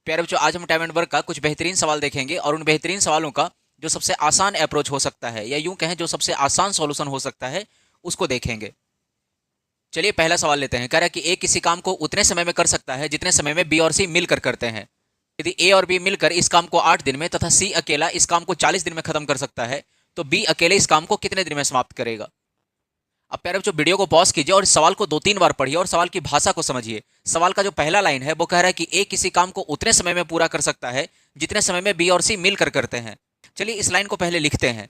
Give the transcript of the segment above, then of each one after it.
प्यारे बच्चों, आज हम टाइम एंड वर्क का कुछ बेहतरीन सवाल देखेंगे और उन बेहतरीन सवालों का जो सबसे आसान अप्रोच हो सकता है या यूं कहें जो सबसे आसान सॉल्यूशन हो सकता है उसको देखेंगे। चलिए पहला सवाल लेते हैं। कह रहा है कि ए किसी काम को उतने समय में कर सकता है जितने समय में बी और सी मिलकर करते हैं। यदि ए और बी मिलकर इस काम को 8 दिन में तथा सी अकेला इस काम को 40 दिन में खत्म कर सकता है तो बी अकेले इस काम को कितने दिन में समाप्त करेगा। अब प्यारे बच्चों, वीडियो को पॉज कीजिए और इस सवाल को 2-3 बार पढ़िए और सवाल की भाषा को समझिए। सवाल का जो पहला लाइन है वो कह रहा है कि ए किसी काम को उतने समय में पूरा कर सकता है जितने समय में बी और सी मिलकर करते हैं। चलिए इस लाइन को पहले लिखते हैं।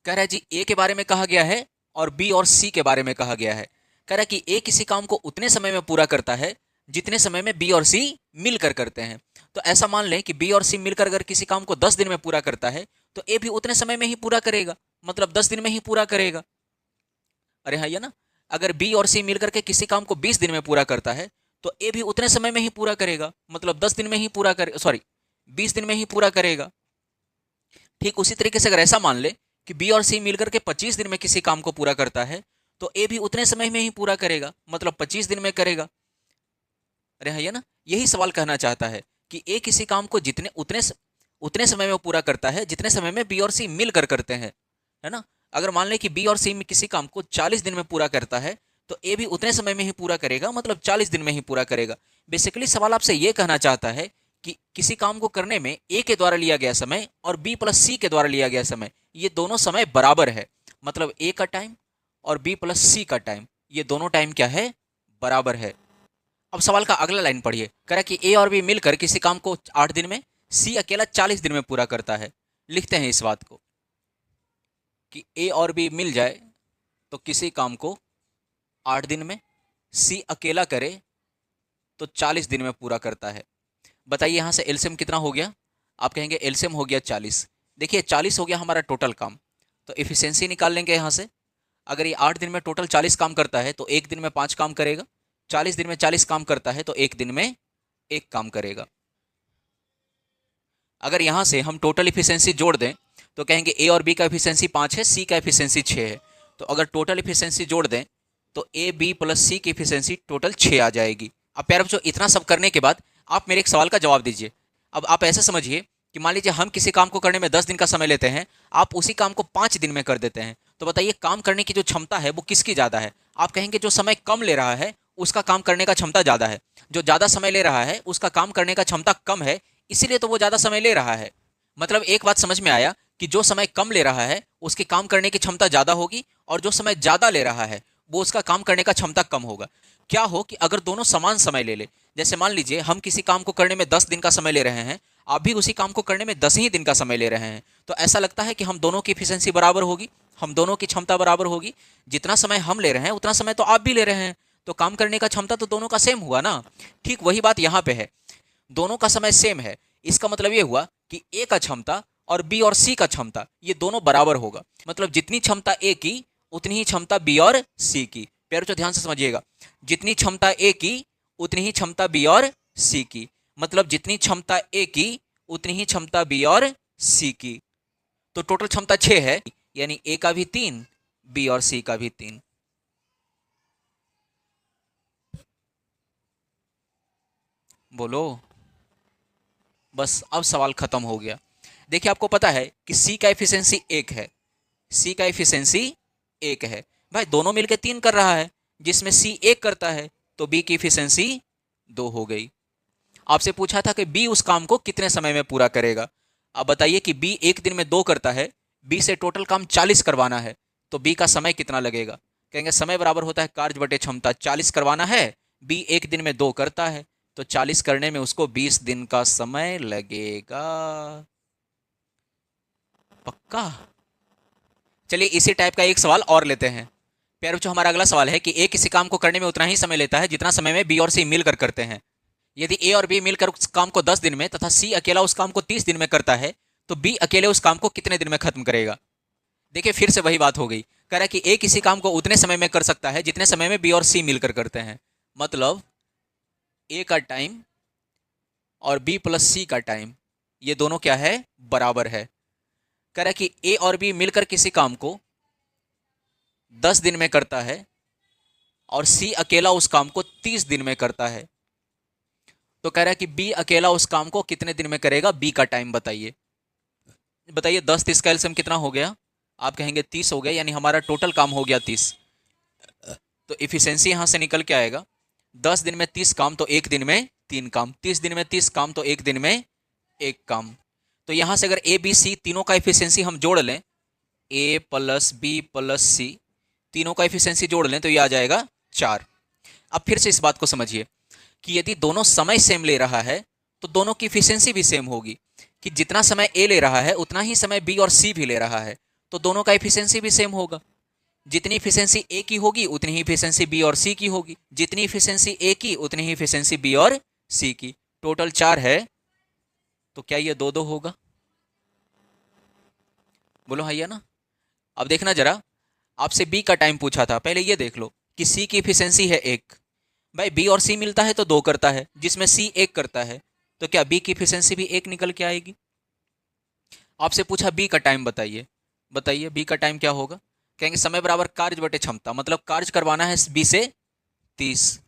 कह रहा है जी ए के बारे में कहा गया है और बी और सी के बारे में कहा गया है। कह रहा है कि ए किसी काम को उतने समय में पूरा करता है जितने समय में बी और सी मिलकर करते हैं। तो ऐसा मान लें कि बी और सी मिलकर अगर किसी काम को 10 दिन में पूरा करता है तो ए भी उतने समय में ही पूरा करेगा, मतलब 10 दिन में ही पूरा करेगा। अरे हाँ, ये ना, अगर बी और सी मिलकर के किसी काम को 20 दिन में पूरा करता है तो ए भी उतने समय में ही पूरा करेगा, मतलब 10 दिन में ही पूरा करे, सॉरी 20 दिन में ही पूरा करेगा। ठीक उसी तरीके से अगर ऐसा मान ले कि बी और सी मिलकर के 25 दिन में किसी काम को पूरा करता है तो ए भी उतने समय में ही पूरा करेगा, मतलब 25 दिन में करेगा। अरे हाँ, ये ना, यही सवाल कहना चाहता है कि ए किसी काम को उतने समय में पूरा करता है जितने समय में बी और सी मिलकर करते हैं, है ना। अगर मान लें कि बी और सी में किसी काम को 40 दिन में पूरा करता है तो ए भी उतने समय में ही पूरा करेगा, मतलब 40 दिन में ही पूरा करेगा। बेसिकली सवाल आपसे ये कहना चाहता है कि किसी काम को करने में ए के द्वारा लिया गया समय और बी प्लस सी के द्वारा लिया गया समय, ये दोनों समय बराबर है। मतलब ए का टाइम और बी प्लस सी का टाइम, ये दोनों टाइम क्या है, बराबर है। अब सवाल का अगला लाइन पढ़िए। कह रहा है कि ए और बी मिलकर किसी काम को 8 दिन में, सी अकेला 40 दिन में पूरा करता है। लिखते हैं इस बात को कि ए और बी मिल जाए तो किसी काम को 8 दिन में, सी अकेला करे तो 40 दिन में पूरा करता है। बताइए यहाँ से एलसीएम कितना हो गया। आप कहेंगे एलसीएम हो गया 40। देखिए 40 हो गया हमारा टोटल काम, तो इफिशियंसी निकाल लेंगे यहाँ से। अगर ये 8 दिन में टोटल 40 काम करता है तो एक दिन में 5 काम करेगा, 40 दिन में 40 काम करता है तो एक दिन में 1 काम करेगा। अगर यहाँ से हम टोटल इफिशियंसी जोड़ दें तो कहेंगे ए और बी का इफिशियंसी 5 है, सी का इफिशियंसी 6 है। तो अगर टोटल इफिशियंसी जोड़ दें तो ए बी प्लस सी की इफिशियंसी टोटल 6 आ जाएगी। अब प्यारे बच्चों, इतना सब करने के बाद आप मेरे एक सवाल का जवाब दीजिए। अब आप ऐसे समझिए कि मान लीजिए हम किसी काम को करने में 10 दिन का समय लेते हैं, आप उसी काम को 5 दिन में कर देते हैं। तो बताइए काम करने की जो क्षमता है वो किसकी ज़्यादा है। आप कहेंगे जो समय कम ले रहा है उसका काम करने का क्षमता ज़्यादा है, जो ज़्यादा समय ले रहा है उसका काम करने का क्षमता कम है, इसीलिए तो वो ज़्यादा समय ले रहा है। मतलब एक बात समझ में आया कि जो समय कम ले रहा है उसकी काम करने की क्षमता ज़्यादा होगी और जो समय ज़्यादा ले रहा है वो उसका काम करने का क्षमता कम होगा। क्या हो कि अगर दोनों समान समय ले ले, जैसे मान लीजिए हम किसी काम को करने में 10 दिन का समय ले रहे हैं, आप भी उसी काम को करने में 10 ही दिन का समय ले रहे हैं, तो ऐसा लगता है कि हम दोनों की इफिशियंसी बराबर होगी, हम दोनों की क्षमता बराबर होगी। जितना समय हम ले रहे हैं उतना समय तो आप भी ले रहे हैं, तो काम करने का क्षमता तो दोनों का सेम हुआ ना। ठीक वही बात यहाँ पे है, दोनों का समय सेम है, इसका मतलब ये हुआ कि ए का क्षमता और बी और सी का क्षमता ये दोनों बराबर होगा। मतलब जितनी क्षमता ए की उतनी ही क्षमता बी और सी की। प्यारे बच्चों ध्यान से समझिएगा, जितनी क्षमता ए की उतनी ही क्षमता बी और सी की, मतलब जितनी क्षमता ए की उतनी ही क्षमता बी और सी की। तो टोटल क्षमता 6 है, यानी ए का भी 3, बी और सी का भी 3। बोलो, बस अब सवाल खत्म हो गया। देखिए आपको पता है कि सी का एफिशिएंसी 1 है, सी का एफिशिएंसी 1 है भाई, दोनों मिलकर 3 कर रहा है, जिसमें सी 1 करता है तो बी की एफिशिएंसी 2 हो गई। आपसे पूछा था कि बी उस काम को कितने समय में पूरा करेगा। अब बताइए कि बी एक दिन में 2 करता है, बी से टोटल काम 40 करवाना है, तो बी का समय कितना लगेगा। कहेंगे समय बराबर होता है कार्य बटे क्षमता, 40 करवाना है, बी एक दिन में 2 करता है, तो 40 करने में उसको 20 दिन का समय लगेगा। पक्का। चलिए इसी टाइप का एक सवाल और लेते हैं। प्यारे बच्चों, हमारा अगला सवाल है कि ए किसी काम को करने में उतना ही समय लेता है जितना समय में बी और सी मिलकर करते हैं। यदि ए और बी मिलकर उस काम को 10 दिन में तथा सी अकेला उस काम को 30 दिन में करता है तो बी अकेले उस काम को कितने दिन में खत्म करेगा। देखिए फिर से वही बात हो गई, कह रहा है कि ए किसी काम को उतने समय में कर सकता है जितने समय में बी और सी मिलकर करते हैं। मतलब ए का टाइम और बी प्लस सी का टाइम ये दोनों क्या है, बराबर है। कह रहा है कि ए और बी मिलकर किसी काम को 10 दिन में करता है और सी अकेला उस काम को 30 दिन में करता है। तो कह रहा है कि बी अकेला उस काम को कितने दिन में करेगा, बी का टाइम बताइए। बताइए 10 30 का एलसीएम कितना हो गया, आप कहेंगे 30 हो गया, यानी हमारा टोटल काम हो गया 30। तो इफिशियंसी यहां से निकल के आएगा 10 दिन में 30 काम तो एक दिन में 3 काम, 30 दिन में 30 काम तो एक दिन में एक काम। तो यहां से अगर ए बी सी तीनों का इफिशियंसी हम जोड़ लें, ए प्लस बी प्लस सी, तीनों का इफिशियंसी जोड़ लें तो ये आ जाएगा 4। अब फिर से इस बात को समझिए कि यदि दोनों समय सेम ले रहा है तो दोनों की इफिशियंसी भी सेम होगी, कि जितना समय ए ले रहा है उतना ही समय बी और सी भी ले रहा है, तो दोनों का इफिशियंसी भी सेम होगा। जितनी इफिशियंसी ए की होगी उतनी ही इफिशियंसी बी और सी की होगी, जितनी इफिशियंसी ए की उतनी ही इफिशियंसी बी और सी की। टोटल 4 है, तो क्या ये 2 2 होगा? बोलो हाँ या ना। अब देखना जरा, आपसे बी का टाइम पूछा था, पहले ये देख लो कि सी की इफिशियंसी है 1, भाई बी और सी मिलता है तो 2 करता है, जिसमें सी 1 करता है, तो क्या बी की इफिशियंसी भी 1 निकल के आएगी? आपसे पूछा बी का टाइम बताइए, बताइए बी का टाइम क्या होगा? कहेंगे समय बराबर कार्य बटे क्षमता, मतलब कार्य करवाना है बी से 30,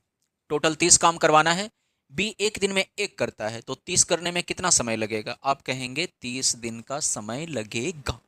टोटल 30 काम करवाना है, बी एक दिन में 1 करता है, तो 30 करने में कितना समय लगेगा? आप कहेंगे 30 दिन का समय लगेगा।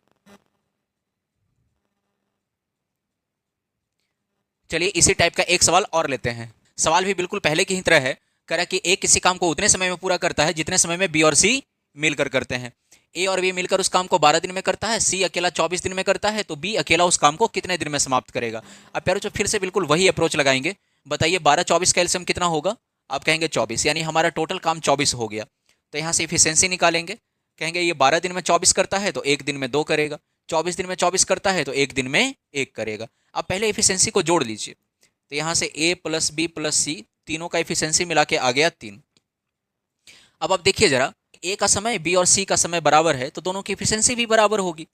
चलिए इसी टाइप का एक सवाल और लेते हैं। सवाल भी बिल्कुल पहले की ही तरह है, कह रहा कि ए किसी काम को उतने समय में पूरा करता है जितने समय में बी और सी मिलकर करते हैं। ए और बी मिलकर उस काम को 12 दिन में करता है, सी अकेला 24 दिन में करता है, तो बी अकेला उस काम को कितने दिन में समाप्त करेगा? अब प्यारो जो फिर से बिल्कुल वही अप्रोच लगाएंगे। बताइए 12 24 का एलसीएम कितना होगा? आप कहेंगे 24, यानी हमारा टोटल काम 24 हो गया। तो यहाँ से इफिशियंसी निकालेंगे, कहेंगे ये 12 दिन में 24 करता है तो एक दिन में 2 करेगा, 24 दिन में 24 करता है तो एक दिन में 1 करेगा। अब पहले इफिशियंसी को जोड़ लीजिए, तो यहाँ से ए प्लस बी प्लस सी तीनों का इफिशियंसी मिला के आ गया 3। अब आप देखिए जरा, ए का समय बी और सी का समय बराबर है तो दोनों की इफिशियंसी भी बराबर होगी,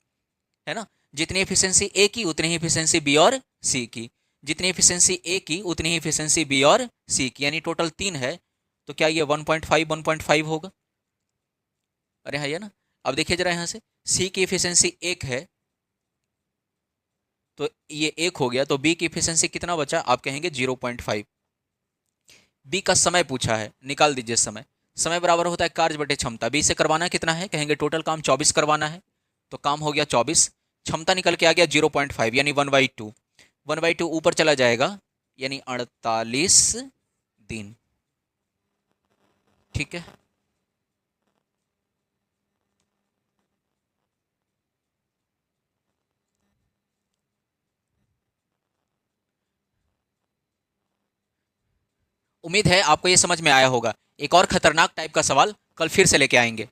है ना। जितनी इफिशियंसी ए की उतनी ही इफिशियंसी बी और सी की, जितनी इफिशियंसी ए की उतनी ही इफिशियंसी बी और सी की, यानी टोटल 3 है। तो क्या ये 1.5 होगा? अरे हाँ, ये ना। अब देखिए जरा यहाँ से, सी की इफिशियंसी 1 है तो ये 1 हो गया, तो बी की इफिशियंसी कितना बचा? आप कहेंगे 0.5। बी का समय पूछा है, निकाल दीजिए समय। समय बराबर होता है कार्य बटे क्षमता। बी से करवाना कितना है? कहेंगे टोटल काम 24 करवाना है, तो काम हो गया 24, क्षमता निकल के आ गया 0.5 यानी 1/2। 1/2 ऊपर चला जाएगा यानी 48 दिन। ठीक है, उम्मीद है आपको ये समझ में आया होगा। एक और खतरनाक टाइप का सवाल कल फिर से लेके आएंगे।